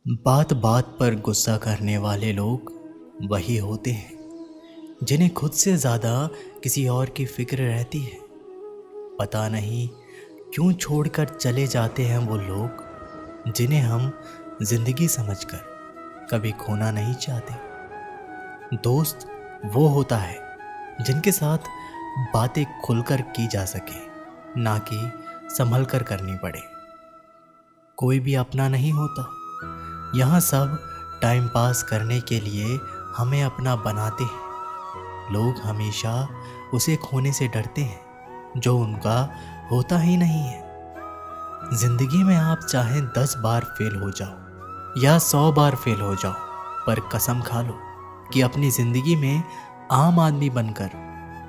बात बात पर गुस्सा करने वाले लोग वही होते हैं जिन्हें खुद से ज़्यादा किसी और की फिक्र रहती है। पता नहीं क्यों छोड़कर चले जाते हैं वो लोग जिन्हें हम जिंदगी समझकर कभी खोना नहीं चाहते। दोस्त वो होता है जिनके साथ बातें खुलकर की जा सके, ना कि संभल कर करनी पड़े। कोई भी अपना नहीं होता, यहाँ सब टाइम पास करने के लिए हमें अपना बनाते हैं। लोग हमेशा उसे खोने से डरते हैं जो उनका होता ही नहीं है। जिंदगी में आप चाहे 10 बार फेल हो जाओ या 100 बार फेल हो जाओ, पर कसम खा लो कि अपनी जिंदगी में आम आदमी बनकर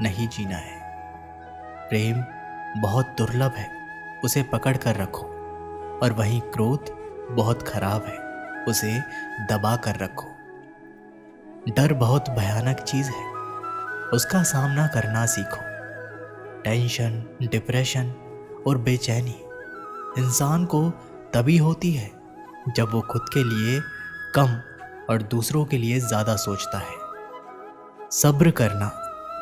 नहीं जीना है। प्रेम बहुत दुर्लभ है, उसे पकड़ कर रखो, और वहीं क्रोध बहुत खराब है, उसे दबा कर रखो। डर बहुत भयानक चीज है, उसका सामना करना सीखो। टेंशन, डिप्रेशन और बेचैनी इंसान को तभी होती है जब वो खुद के लिए कम और दूसरों के लिए ज्यादा सोचता है। सब्र करना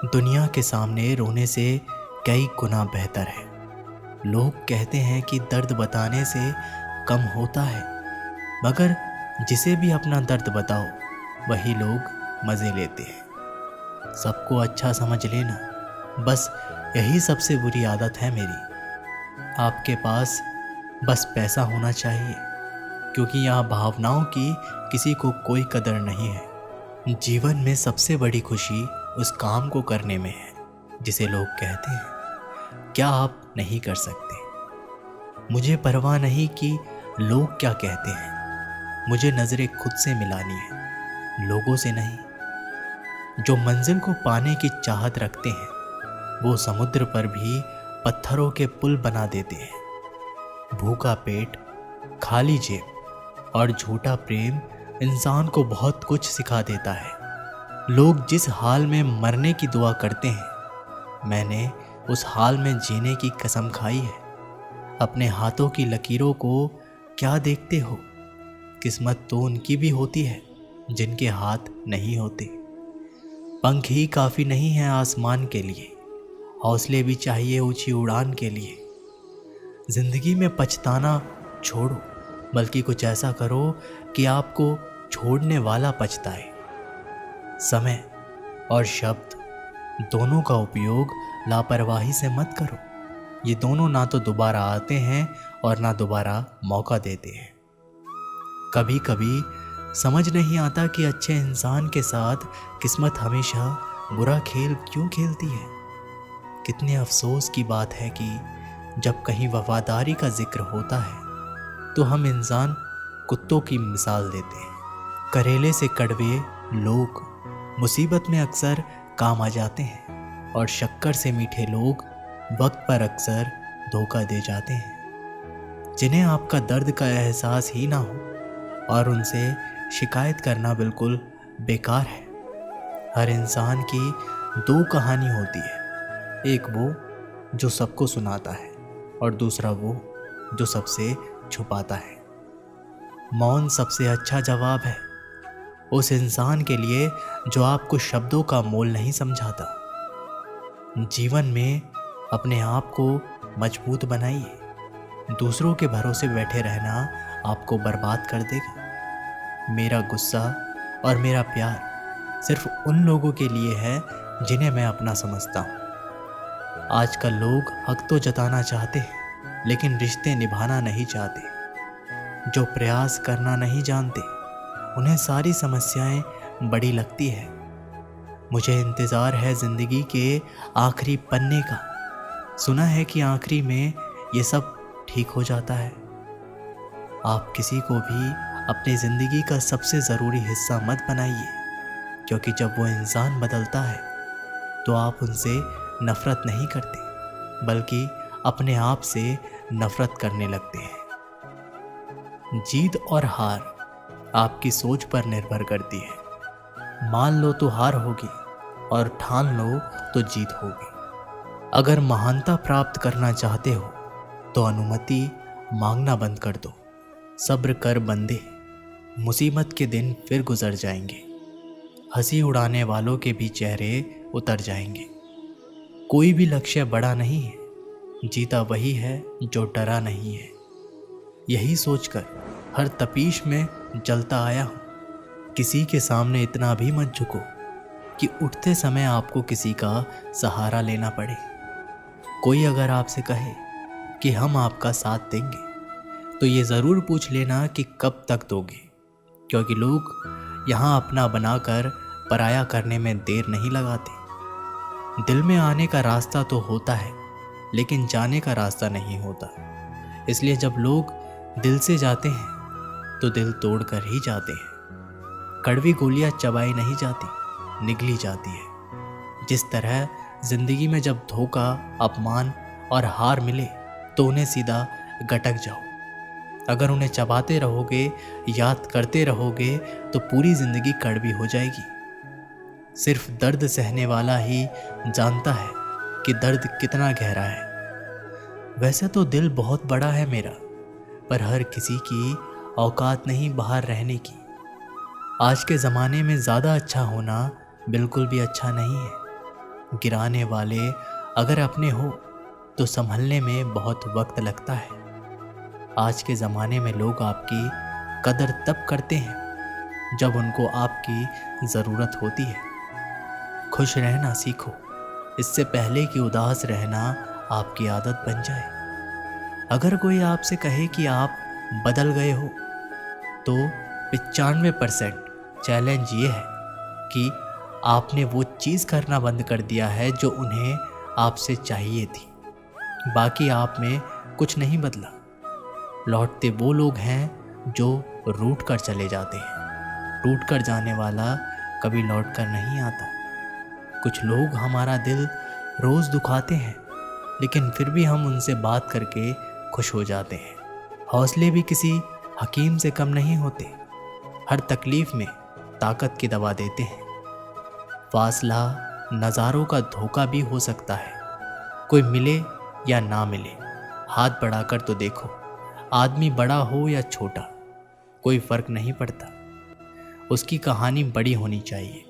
दुनिया के सामने रोने से कई गुना बेहतर है। लोग कहते हैं कि दर्द बताने से कम होता है, मगर जिसे भी अपना दर्द बताओ वही लोग मज़े लेते हैं। सबको अच्छा समझ लेना, बस यही सबसे बुरी आदत है मेरी। आपके पास बस पैसा होना चाहिए, क्योंकि यहाँ भावनाओं की किसी को कोई कदर नहीं है। जीवन में सबसे बड़ी खुशी उस काम को करने में है जिसे लोग कहते हैं क्या आप नहीं कर सकते। मुझे परवाह नहीं कि लोग क्या कहते हैं, मुझे नजरें खुद से मिलानी है, लोगों से नहीं। जो मंजिल को पाने की चाहत रखते हैं वो समुद्र पर भी पत्थरों के पुल बना देते हैं। भूखा पेट, खाली जेब और झूठा प्रेम इंसान को बहुत कुछ सिखा देता है। लोग जिस हाल में मरने की दुआ करते हैं, मैंने उस हाल में जीने की कसम खाई है। अपने हाथों की लकीरों को क्या देखते हो? किस्मत तो उनकी भी होती है जिनके हाथ नहीं होते। पंख ही काफ़ी नहीं है आसमान के लिए, हौसले भी चाहिए ऊंची उड़ान के लिए। जिंदगी में पछताना छोड़ो, बल्कि कुछ ऐसा करो कि आपको छोड़ने वाला पछताए। समय और शब्द दोनों का उपयोग लापरवाही से मत करो। ये दोनों ना तो दोबारा आते हैं और ना दोबारा मौका देते हैं। कभी कभी समझ नहीं आता कि अच्छे इंसान के साथ किस्मत हमेशा बुरा खेल क्यों खेलती है। कितने अफसोस की बात है कि जब कहीं वफादारी का जिक्र होता है तो हम इंसान कुत्तों की मिसाल देते हैं। करेले से कड़वे लोग मुसीबत में अक्सर काम आ जाते हैं, और शक्कर से मीठे लोग वक्त पर अक्सर धोखा दे जाते हैं। जिन्हें आपका दर्द का एहसास ही ना हो और उनसे शिकायत करना बिल्कुल बेकार है। हर इंसान की 2 कहानी होती है, एक वो जो सबको सुनाता है और दूसरा वो जो सबसे छुपाता है। मौन सबसे अच्छा जवाब है उस इंसान के लिए जो आपको शब्दों का मोल नहीं समझाता। जीवन में अपने आप को मजबूत बनाइए, दूसरों के भरोसे बैठे रहना आपको बर्बाद कर देगा। मेरा गुस्सा और मेरा प्यार सिर्फ उन लोगों के लिए है जिन्हें मैं अपना समझता हूँ। आजकल लोग हक तो जताना चाहते हैं, लेकिन रिश्ते निभाना नहीं चाहते। जो प्रयास करना नहीं जानते उन्हें सारी समस्याएं बड़ी लगती है। मुझे इंतज़ार है ज़िंदगी के आखिरी पन्ने का। सुना है कि आखिरी में ये सब ठीक हो जाता है। आप किसी को भी अपनी ज़िंदगी का सबसे ज़रूरी हिस्सा मत बनाइए, क्योंकि जब वो इंसान बदलता है तो आप उनसे नफ़रत नहीं करते, बल्कि अपने आप से नफ़रत करने लगते हैं। जीत और हार आपकी सोच पर निर्भर करती है। मान लो तो हार होगी और ठान लो तो जीत होगी। अगर महानता प्राप्त करना चाहते हो तो अनुमति मांगना बंद कर दो। सब्र कर बंदे, मुसीबत के दिन फिर गुजर जाएंगे, हंसी उड़ाने वालों के भी चेहरे उतर जाएंगे। कोई भी लक्ष्य बड़ा नहीं है, जीता वही है जो डरा नहीं है। यही सोचकर हर तपीश में जलता आया हूँ। किसी के सामने इतना भी मत झुको कि उठते समय आपको किसी का सहारा लेना पड़े। कोई अगर आपसे कहे कि हम आपका साथ देंगे, तो ये ज़रूर पूछ लेना कि कब तक दोगे, क्योंकि लोग यहाँ अपना बनाकर पराया करने में देर नहीं लगाते। दिल में आने का रास्ता तो होता है, लेकिन जाने का रास्ता नहीं होता। इसलिए जब लोग दिल से जाते हैं तो दिल तोड़ कर ही जाते हैं। कड़वी गोलियां चबाई नहीं जाती, निगली जाती है। जिस तरह जिंदगी में जब धोखा, अपमान और हार मिले तो उन्हें सीधा गटक जाओ। अगर उन्हें चबाते रहोगे, याद करते रहोगे, तो पूरी जिंदगी कड़वी हो जाएगी। सिर्फ दर्द सहने वाला ही जानता है कि दर्द कितना गहरा है। वैसे तो दिल बहुत बड़ा है मेरा, पर हर किसी की औकात नहीं बाहर रहने की। आज के ज़माने में ज़्यादा अच्छा होना बिल्कुल भी अच्छा नहीं है। गिराने वाले अगर अपने हो तो संभलने में बहुत वक्त लगता है। आज के ज़माने में लोग आपकी कदर तब करते हैं जब उनको आपकी ज़रूरत होती है। खुश रहना सीखो, इससे पहले कि उदास रहना आपकी आदत बन जाए। अगर कोई आपसे कहे कि आप बदल गए हो, तो 95% चैलेंज ये है कि आपने वो चीज़ करना बंद कर दिया है जो उन्हें आपसे चाहिए थी। बाकी आप में कुछ नहीं बदला। लौटते वो लोग हैं जो रूठ कर चले जाते हैं। टूट कर जाने वाला कभी लौट कर नहीं आता। कुछ लोग हमारा दिल रोज़ दुखाते हैं, लेकिन फिर भी हम उनसे बात करके खुश हो जाते हैं। हौसले भी किसी हकीम से कम नहीं होते। हर तकलीफ़ में ताकत की दवा देते हैं। फासला नज़ारों का धोखा भी हो सकता है। कोई मिले या ना मिले, हाथ बढ़ाकर तो देखो। आदमी बड़ा हो या छोटा, कोई फ़र्क नहीं पड़ता। उसकी कहानी बड़ी होनी चाहिए।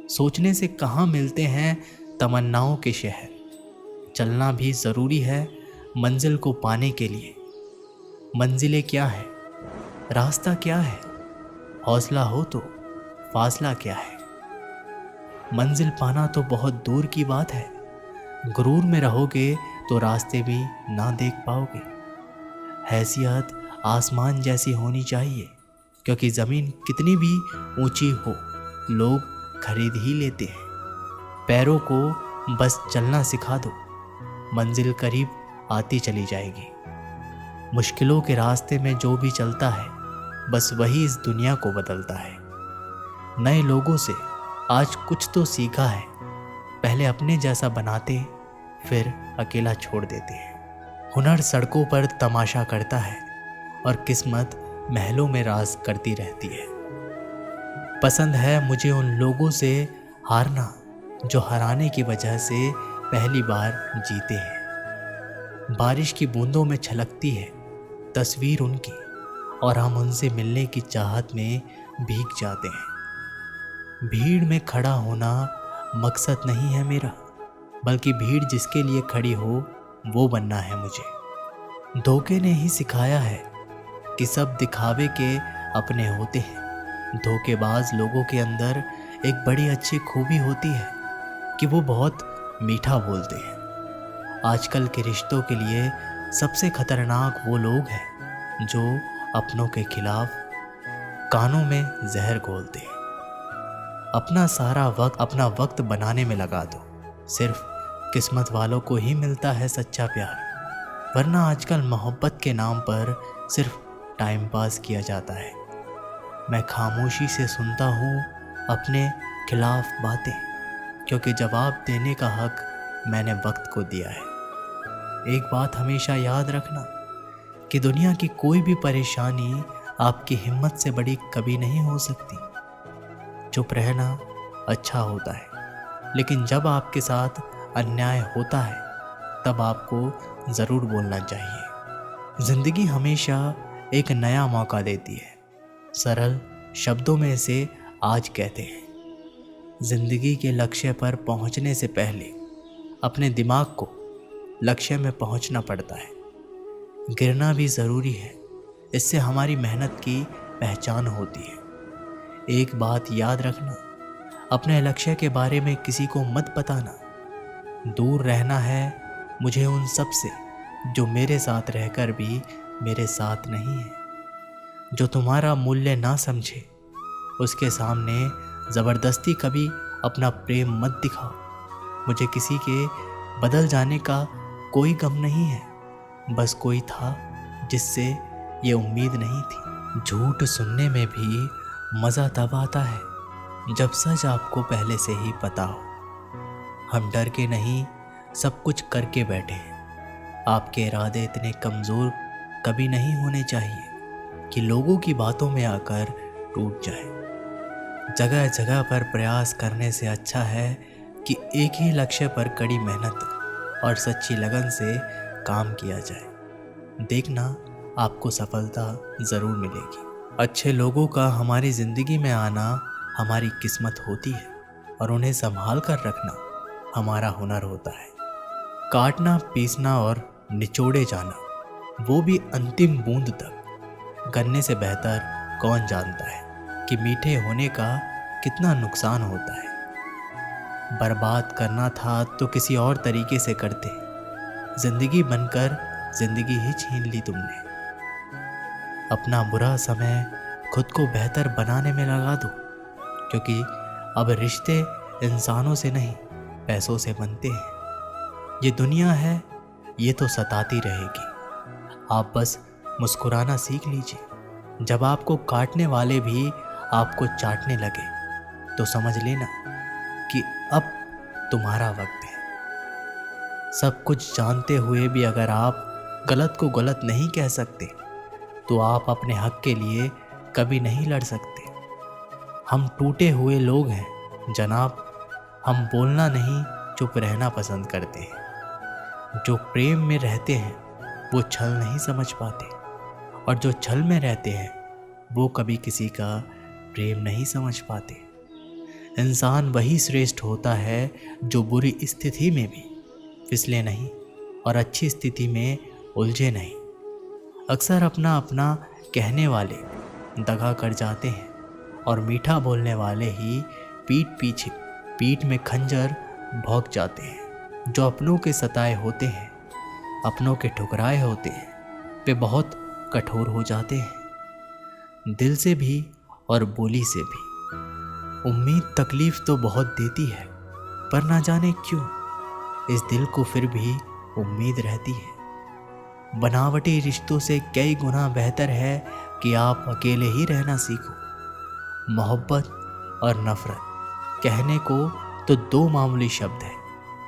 सोचने से कहाँ मिलते हैं तमन्नाओं के शहर। चलना भी ज़रूरी है मंजिल को पाने के लिए। मंजिलें क्या है, रास्ता क्या है, हौसला हो तो फासला क्या है। मंजिल पाना तो बहुत दूर की बात है। गुरूर में रहोगे तो रास्ते भी ना देख पाओगे। हैसियत आसमान जैसी होनी चाहिए, क्योंकि ज़मीन कितनी भी ऊंची हो, लोग खरीद ही लेते हैं। पैरों को बस चलना सिखा दो, मंजिल करीब आती चली जाएगी। मुश्किलों के रास्ते में जो भी चलता है, बस वही इस दुनिया को बदलता है। नए लोगों से आज कुछ तो सीखा है। पहले अपने जैसा बनाते, फिर अकेला छोड़ देते हैं। हुनर सड़कों पर तमाशा करता है और किस्मत महलों में राज करती रहती है। पसंद है मुझे उन लोगों से हारना जो हराने की वजह से पहली बार जीते हैं। बारिश की बूंदों में छलकती है तस्वीर उनकी, और हम उनसे मिलने की चाहत में भीग जाते हैं। भीड़ में खड़ा होना मकसद नहीं है मेरा, बल्कि भीड़ जिसके लिए खड़ी हो वो बनना है मुझे। धोखे ने ही सिखाया है कि सब दिखावे के अपने होते हैं। धोखेबाज लोगों के अंदर एक बड़ी अच्छी खूबी होती है कि वो बहुत मीठा बोलते हैं। आजकल के रिश्तों के लिए सबसे खतरनाक वो लोग हैं जो अपनों के खिलाफ कानों में जहर घोलते हैं। अपना सारा वक्त अपना वक्त बनाने में लगा दो। सिर्फ किस्मत वालों को ही मिलता है सच्चा प्यार, वरना आजकल मोहब्बत के नाम पर सिर्फ टाइम पास किया जाता है। मैं खामोशी से सुनता हूँ अपने खिलाफ बातें, क्योंकि जवाब देने का हक मैंने वक्त को दिया है। एक बात हमेशा याद रखना कि दुनिया की कोई भी परेशानी आपकी हिम्मत से बड़ी कभी नहीं हो सकती। चुप रहना अच्छा होता है, लेकिन जब आपके साथ अन्याय होता है तब आपको ज़रूर बोलना चाहिए। ज़िंदगी हमेशा एक नया मौका देती है। सरल शब्दों में इसे आज कहते हैं। जिंदगी के लक्ष्य पर पहुंचने से पहले अपने दिमाग को लक्ष्य में पहुंचना पड़ता है। गिरना भी ज़रूरी है, इससे हमारी मेहनत की पहचान होती है। एक बात याद रखना, अपने लक्ष्य के बारे में किसी को मत बताना। दूर रहना है मुझे उन सब से जो मेरे साथ रहकर भी मेरे साथ नहीं है। जो तुम्हारा मूल्य ना समझे उसके सामने ज़बरदस्ती कभी अपना प्रेम मत दिखाओ। मुझे किसी के बदल जाने का कोई गम नहीं है, बस कोई था जिससे ये उम्मीद नहीं थी। झूठ सुनने में भी मज़ा तब आता है जब सच आपको पहले से ही पता हो। हम डर के नहीं, सब कुछ करके बैठे हैं। आपके इरादे इतने कमज़ोर कभी नहीं होने चाहिए कि लोगों की बातों में आकर टूट जाए। जगह जगह पर प्रयास करने से अच्छा है कि एक ही लक्ष्य पर कड़ी मेहनत और सच्ची लगन से काम किया जाए। देखना, आपको सफलता ज़रूर मिलेगी। अच्छे लोगों का हमारी ज़िंदगी में आना हमारी किस्मत होती है और उन्हें संभाल कर रखना हमारा हुनर होता है। काटना, पीसना और निचोड़े जाना, वो भी अंतिम बूंद तक, करने से बेहतर कौन जानता है कि मीठे होने का कितना नुकसान होता है। बर्बाद करना था तो किसी और तरीके से करते, जिंदगी बनकर जिंदगी ही छीन ली तुमने। अपना बुरा समय खुद को बेहतर बनाने में लगा दो, क्योंकि अब रिश्ते इंसानों से नहीं पैसों से बनते हैं। ये दुनिया है, ये तो सताती रहेगी। आप बस मुस्कुराना सीख लीजिए। जब आपको काटने वाले भी आपको चाटने लगे तो समझ लेना कि अब तुम्हारा वक्त है। सब कुछ जानते हुए भी अगर आप गलत को गलत नहीं कह सकते तो आप अपने हक के लिए कभी नहीं लड़ सकते। हम टूटे हुए लोग हैं जनाब, हम बोलना नहीं चुप रहना पसंद करते हैं। जो प्रेम में रहते हैं वो छल नहीं समझ पाते, और जो छल में रहते हैं वो कभी किसी का प्रेम नहीं समझ पाते। इंसान वही श्रेष्ठ होता है जो बुरी स्थिति में भी फिसले नहीं और अच्छी स्थिति में उलझे नहीं। अक्सर अपना अपना कहने वाले दगा कर जाते हैं और मीठा बोलने वाले ही पीठ में खंजर भोंक जाते हैं। जो अपनों के सताए होते हैं, अपनों के ठुकराए होते हैं, वे बहुत कठोर हो जाते हैं, दिल से भी और बोली से भी। उम्मीद तकलीफ तो बहुत देती है, पर ना जाने क्यों इस दिल को फिर भी उम्मीद रहती है। बनावटी रिश्तों से कई गुना बेहतर है कि आप अकेले ही रहना सीखो। मोहब्बत और नफरत कहने को तो दो मामूली शब्द हैं।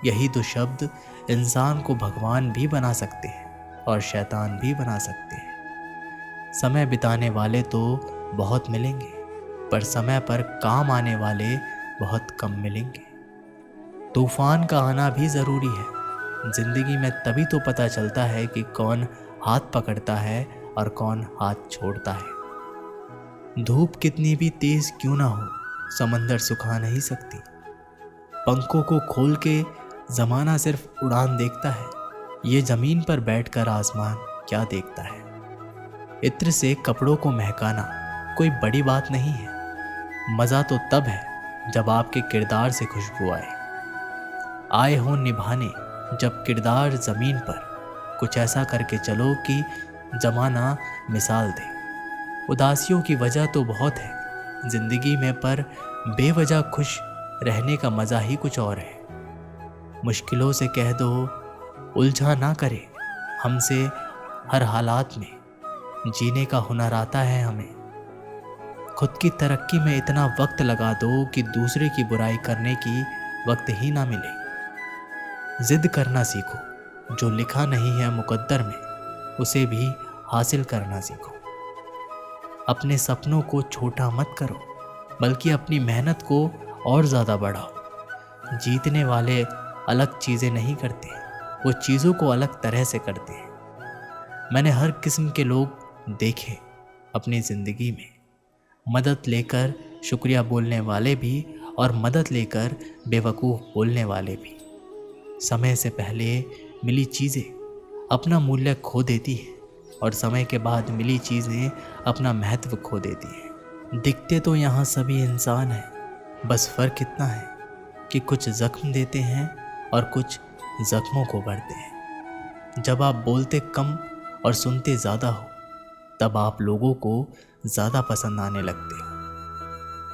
यही दो शब्द इंसान को भगवान भी बना सकते हैं और शैतान भी बना सकते हैं। समय बिताने वाले तो बहुत मिलेंगे, पर समय पर काम आने वाले बहुत कम मिलेंगे। तूफान का आना भी ज़रूरी है। ज़िंदगी में तभी तो पता चलता है कि कौन हाथ पकड़ता है और कौन हाथ छोड़ता है। धूप कितनी भी तेज़ क्यों ना हो, समंदर सुखा नहीं सकती। पंखों को खोल के ज़माना सिर्फ उड़ान देखता है, ये ज़मीन पर बैठकर आसमान क्या देखता है। इत्र से कपड़ों को महकाना कोई बड़ी बात नहीं है। मज़ा तो तब है जब आपके किरदार से खुशबू आए हो निभाने। जब किरदार ज़मीन पर कुछ ऐसा करके चलो कि ज़माना मिसाल दे। उदासियों की वजह तो बहुत है ज़िंदगी में, पर बेवजह खुश रहने का मज़ा ही कुछ और है। मुश्किलों से कह दो उलझा ना करे हमसे, हर हालात में जीने का हुनर आता है हमें। खुद की तरक्की में इतना वक्त लगा दो कि दूसरे की बुराई करने की वक्त ही ना मिले। जिद करना सीखो, जो लिखा नहीं है मुकद्दर में उसे भी हासिल करना सीखो। अपने सपनों को छोटा मत करो, बल्कि अपनी मेहनत को और ज़्यादा बढ़ाओ। जीतने वाले अलग चीज़ें नहीं करते, वो चीज़ों को अलग तरह से करते हैं। मैंने हर किस्म के लोग देखे अपनी ज़िंदगी में, मदद लेकर शुक्रिया बोलने वाले भी और मदद लेकर बेवकूफ़ बोलने वाले भी। समय से पहले मिली चीज़ें अपना मूल्य खो देती है और समय के बाद मिली चीज़ें अपना महत्व खो देती हैं। दिखते तो यहाँ सभी इंसान हैं, बस फ़र्क इतना है कि कुछ ज़ख्म देते हैं और कुछ ज़ख्मों को भरते हैं। जब आप बोलते कम और सुनते ज़्यादा हो, तब आप लोगों को ज़्यादा पसंद आने लगते हो।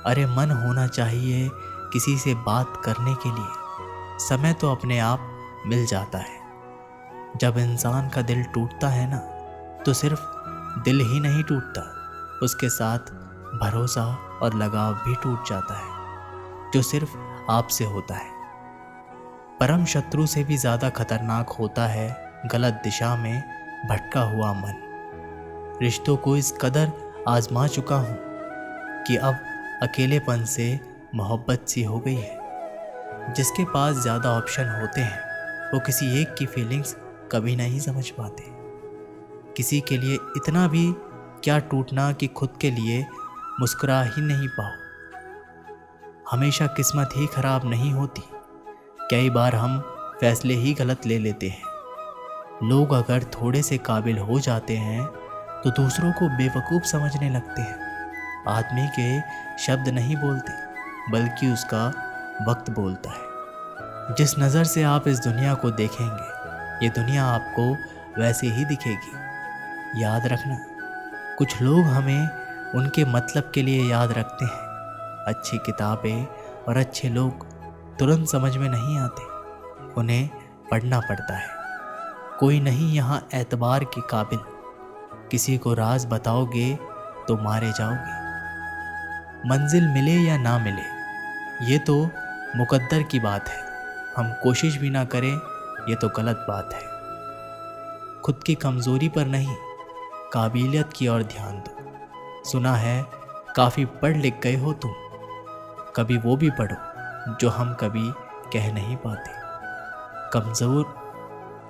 अरे मन होना चाहिए किसी से बात करने के लिए, समय तो अपने आप मिल जाता है। जब इंसान का दिल टूटता है ना, तो सिर्फ दिल ही नहीं टूटता, उसके साथ भरोसा और लगाव भी टूट जाता है, जो सिर्फ आपसे होता है। परम शत्रु से भी ज़्यादा खतरनाक होता है गलत दिशा में भटका हुआ मन। रिश्तों को इस कदर आजमा चुका हूँ कि अब अकेलेपन से मोहब्बत सी हो गई है। जिसके पास ज़्यादा ऑप्शन होते हैं वो किसी एक की फीलिंग्स कभी नहीं समझ पाते। किसी के लिए इतना भी क्या टूटना कि खुद के लिए मुस्कुरा ही नहीं पाओ। हमेशा किस्मत ही खराब नहीं होती, कई बार हम फैसले ही गलत ले लेते हैं। लोग अगर थोड़े से काबिल हो जाते हैं तो दूसरों को बेवकूफ़ समझने लगते हैं। आदमी के शब्द नहीं बोलते, बल्कि उसका वक्त बोलता है। जिस नज़र से आप इस दुनिया को देखेंगे, ये दुनिया आपको वैसे ही दिखेगी। याद रखना, कुछ लोग हमें उनके मतलब के लिए याद रखते हैं। अच्छी किताबें और अच्छे लोग तुरंत समझ में नहीं आते, उन्हें पढ़ना पड़ता है। कोई नहीं यहाँ एतबार के काबिल, किसी को राज बताओगे तो मारे जाओगे। मंजिल मिले या ना मिले, ये तो मुकद्दर की बात है। हम कोशिश भी ना करें, ये तो गलत बात है। खुद की कमज़ोरी पर नहीं, काबिलियत की ओर ध्यान दो। सुना है काफ़ी पढ़ लिख गए हो तुम, कभी वो भी पढ़ो जो हम कभी कह नहीं पाते।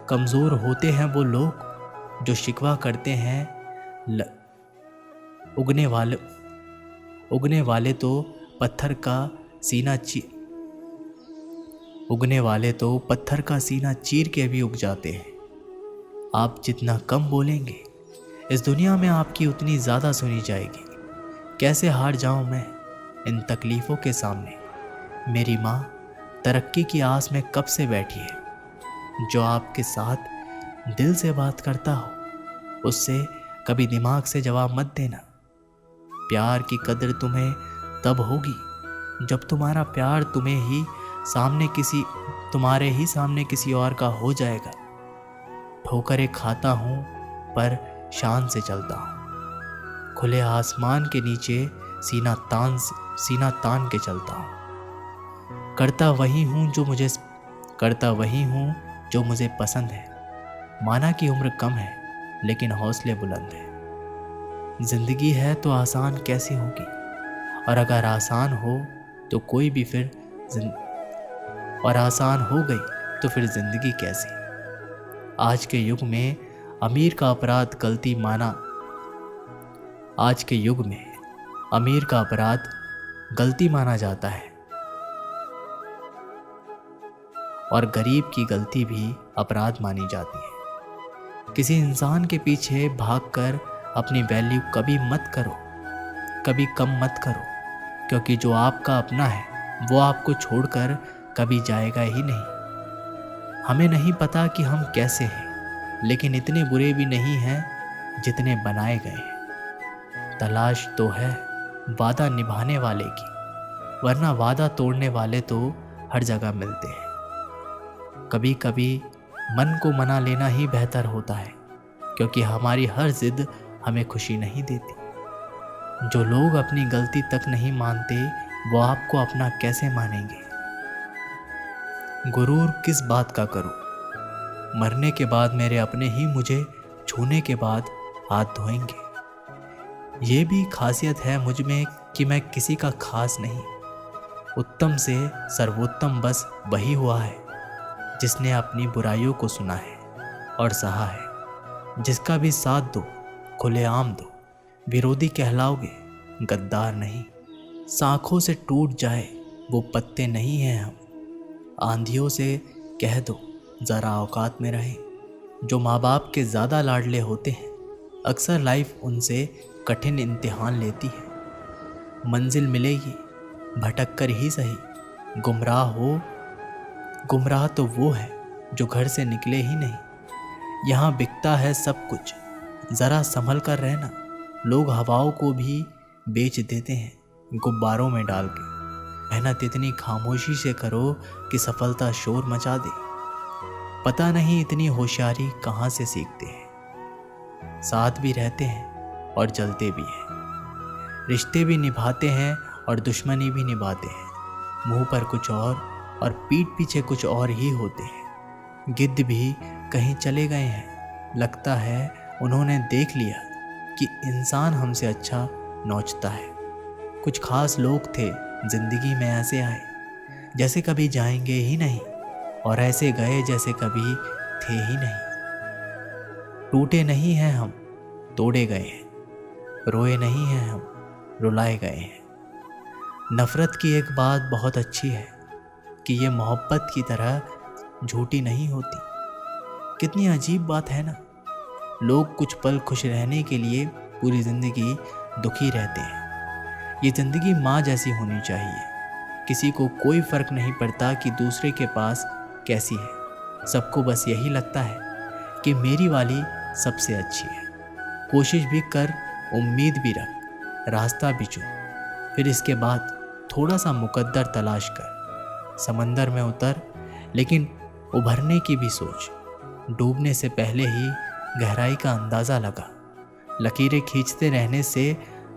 कमज़ोर होते हैं वो लोग जो शिकवा करते हैं। उगने वाले तो पत्थर का सीना चीर के भी उग जाते हैं। आप जितना कम बोलेंगे, इस दुनिया में आपकी उतनी ज़्यादा सुनी जाएगी। कैसे हार जाऊं मैं इन तकलीफ़ों के सामने। मेरी माँ तरक्की की आस में कब से बैठी है। जो आपके साथ दिल से बात करता हो, उससे कभी दिमाग से जवाब मत देना। प्यार की कदर तुम्हें तब होगी जब तुम्हारा प्यार तुम्हारे ही सामने किसी और का हो जाएगा। ठोकरें खाता हूँ पर शान से चलता हूँ। खुले आसमान के नीचे सीना तान के चलता हूँ। करता वही हूँ जो मुझे पसंद है। माना कि उम्र कम है, लेकिन हौसले बुलंद है। जिंदगी है तो आसान कैसी होगी, और अगर आसान हो गई तो फिर जिंदगी कैसी। आज के युग में अमीर का अपराध गलती माना जाता है, और गरीब की गलती भी अपराध मानी जाती है। किसी इंसान के पीछे भागकर अपनी वैल्यू कभी कम मत करो, क्योंकि जो आपका अपना है वो आपको छोड़कर कभी जाएगा ही नहीं। हमें नहीं पता कि हम कैसे हैं, लेकिन इतने बुरे भी नहीं हैं जितने बनाए गए हैं। तलाश तो है वादा निभाने वाले की, वरना वादा तोड़ने वाले तो हर जगह मिलते हैं। कभी कभी मन को मना लेना ही बेहतर होता है, क्योंकि हमारी हर जिद हमें खुशी नहीं देती। जो लोग अपनी गलती तक नहीं मानते, वो आपको अपना कैसे मानेंगे। गुरूर किस बात का करूं, मरने के बाद मेरे अपने ही मुझे छूने के बाद हाथ धोएंगे। ये भी खासियत है मुझ में कि मैं किसी का खास नहीं। उत्तम से सर्वोत्तम बस वही हुआ है जिसने अपनी बुराइयों को सुना है और सहा है। जिसका भी साथ दो, खुलेआम दो। विरोधी कहलाओगे गद्दार नहीं, शाखों से टूट जाए वो पत्ते नहीं हैं हम। आंधियों से कह दो ज़रा औकात में रहें। जो माँ बाप के ज़्यादा लाडले होते हैं, अक्सर लाइफ उनसे कठिन इम्तिहान लेती है। मंजिल मिलेगी भटक कर ही सही, गुमराह तो वो है जो घर से निकले ही नहीं। यहाँ बिकता है सब कुछ, ज़रा संभल कर रहना। लोग हवाओं को भी बेच देते हैं गुब्बारों में डाल के। मेहनत इतनी खामोशी से करो कि सफलता शोर मचा दे। पता नहीं इतनी होशियारी कहाँ से सीखते हैं। साथ भी रहते हैं और जलते भी हैं, रिश्ते भी निभाते हैं और दुश्मनी भी निभाते हैं। मुंह पर कुछ और पीठ पीछे कुछ और ही होते हैं। गिद्ध भी कहीं चले गए हैं, लगता है उन्होंने देख लिया कि इंसान हमसे अच्छा नोचता है। कुछ खास लोग थे जिंदगी में, ऐसे आए जैसे कभी जाएंगे ही नहीं और ऐसे गए जैसे कभी थे ही नहीं। टूटे नहीं हैं हम, तोड़े गए हैं। रोए नहीं हैं हम, रुलाए गए हैं। नफ़रत की एक बात बहुत अच्छी है कि ये मोहब्बत की तरह झूठी नहीं होती। कितनी अजीब बात है ना। लोग कुछ पल खुश रहने के लिए पूरी ज़िंदगी दुखी रहते हैं। ये ज़िंदगी माँ जैसी होनी चाहिए। किसी को कोई फ़र्क नहीं पड़ता कि दूसरे के पास कैसी है। सबको बस यही लगता है कि मेरी वाली सबसे अच्छी है। कोशिश भी कर, उम्मीद भी रख, रास्ता भी चुन। फिर इसके बाद थोड़ा सा मुकद्दर तलाश कर। समंदर में उतर, लेकिन उभरने की भी सोच। डूबने से पहले ही गहराई का अंदाज़ा लगा। लकीरें खींचते रहने से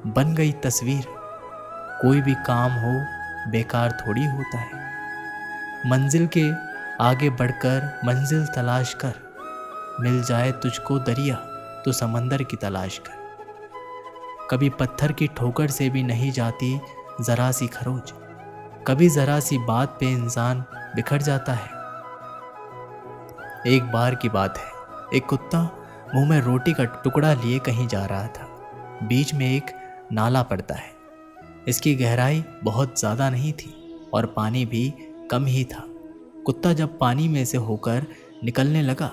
बन गई तस्वीर। कोई भी काम हो बेकार थोड़ी होता है। मंजिल के आगे बढ़कर मंजिल तलाश कर। मिल जाए तुझको दरिया तो समंदर की तलाश कर। कभी पत्थर की ठोकर से भी नहीं जाती ज़रा सी खरोच। कभी ज़रा सी बात पे इंसान बिखर जाता है। एक बार की बात है, एक कुत्ता मुंह में रोटी का टुकड़ा लिए कहीं जा रहा था। बीच में एक नाला पड़ता है। इसकी गहराई बहुत ज़्यादा नहीं थी और पानी भी कम ही था। कुत्ता जब पानी में से होकर निकलने लगा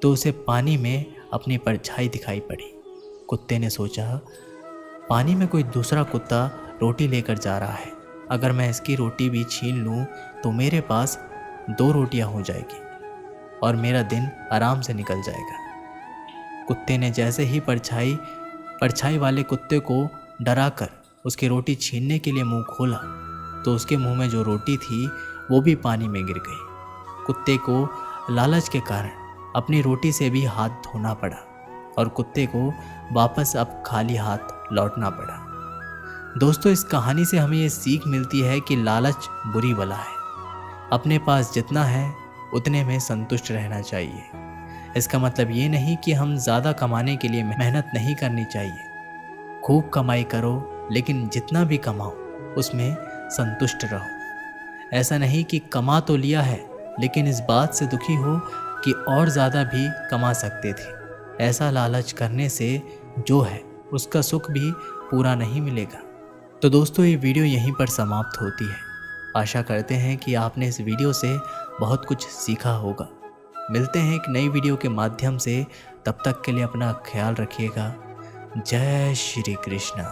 तो उसे पानी में अपनी परछाई दिखाई पड़ी। कुत्ते ने सोचा, पानी में कोई दूसरा कुत्ता रोटी लेकर जा रहा है। अगर मैं इसकी रोटी भी छीन लूँ तो मेरे पास 2 रोटियाँ हो जाएगी और मेरा दिन आराम से निकल जाएगा। कुत्ते ने जैसे ही परछाई वाले कुत्ते को डराकर उसकी रोटी छीनने के लिए मुंह खोला तो उसके मुंह में जो रोटी थी वो भी पानी में गिर गई। कुत्ते को लालच के कारण अपनी रोटी से भी हाथ धोना पड़ा और कुत्ते को वापस अब खाली हाथ लौटना पड़ा। दोस्तों, इस कहानी से हमें ये सीख मिलती है कि लालच बुरी बला है। अपने पास जितना है उतने में संतुष्ट रहना चाहिए। इसका मतलब ये नहीं कि हम ज़्यादा कमाने के लिए मेहनत नहीं करनी चाहिए। खूब कमाई करो, लेकिन जितना भी कमाओ उसमें संतुष्ट रहो। ऐसा नहीं कि कमा तो लिया है लेकिन इस बात से दुखी हो कि और ज़्यादा भी कमा सकते थे। ऐसा लालच करने से जो है उसका सुख भी पूरा नहीं मिलेगा। तो दोस्तों, ये वीडियो यहीं पर समाप्त होती है। आशा करते हैं कि आपने इस वीडियो से बहुत कुछ सीखा होगा। मिलते हैं एक नई वीडियो के माध्यम से। तब तक के लिए अपना ख्याल रखिएगा। जय श्री कृष्ण।